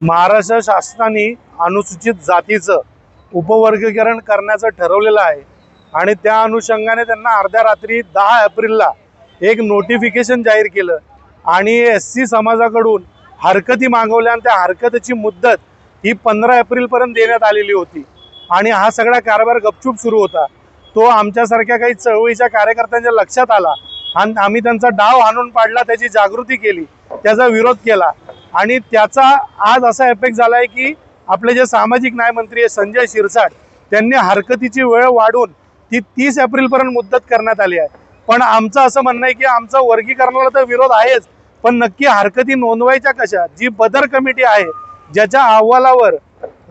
महाराष्ट्र शासनाने अनुसूचित जातीचं उपवर्गीकरण करण्याचं ठरवलेलं आहे आणि त्या अनुषंगाने त्यांना अर्ध्या रात्री 10 एप्रिलला एक नोटिफिकेशन जाहीर केलं आणि एससी समाजाकडून हरकती मागवल्या आणि त्या हरकतीची मुदत ही 15 एप्रिलपर्यंत देण्यात आलेली होती आणि हा सगळा कारभार गपचूप सुरू होता। तो आमच्यासारख्या काही चळवळीच्या कार्यकर्त्यांच्या लक्षात आला आणि आम्ही त्यांचा डाव हाणून पाडला, त्याची जागृती केली, त्याचा विरोध केला आणि त्याचा आज असा इफेक्ट झालाय की आपले जे सामाजिक न्याय मंत्री संजय शिरसाट त्यांनी हरकतीची वेळ वाढवून ती 30 एप्रिलपर्यंत मुदत करण्यात आली आहे। पण आमचं असं म्हणणं आहे की आमचा वर्गीकरणाला तर विरोध आहेच, पण नक्की हरकती नोंदवायच्या कशा? जी बदर कमिटी आहे ज्याच्या अहवालावर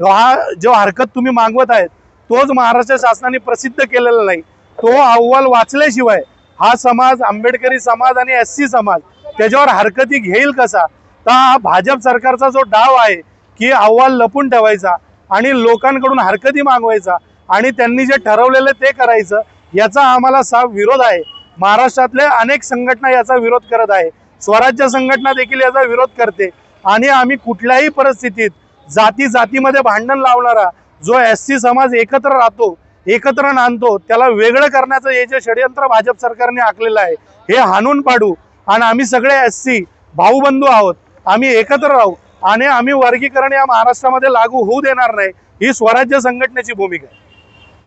हा जो हरकत तुम्ही मागवत आहेत तोच महाराष्ट्र शासनाने प्रसिद्ध केलेला नाही, तो अहवाल वाचल्याशिवाय हा समाज, आंबेडकरी समाज आणि एससी समाज त्याच्यावर हरकती घेईल कसा? तर हा भाजप सरकारचा जो डाव आहे की अहवाल लपून ठेवायचा आणि लोकांकडून हरकती मागवायचा आणि त्यांनी जे ठरवलेलं ते करायचं, याचा आम्हाला साफ विरोध आहे। महाराष्ट्रातले अनेक संघटना याचा विरोध करत आहे, स्वराज्य संघटना देखील याचा विरोध करते आणि आम्ही कुठल्याही परिस्थितीत जातीमध्ये भांडण लावणारा जो एससी समाज एकत्र राहतो, एकत्र नांदतो, त्याला वेगळं करण्याचं हे जे षडयंत्र भाजप सरकारने आखलेलं आहे हे हाणून पाडू आणि आम्ही सगळे एससी भाऊबंधू आहोत, आम्ही एकत्र राहू आणि आम्ही वर्गीकरण या महाराष्ट्रामध्ये लागू होऊ देणार नाही, ही स्वराज्य संघटनेची भूमिका आहे।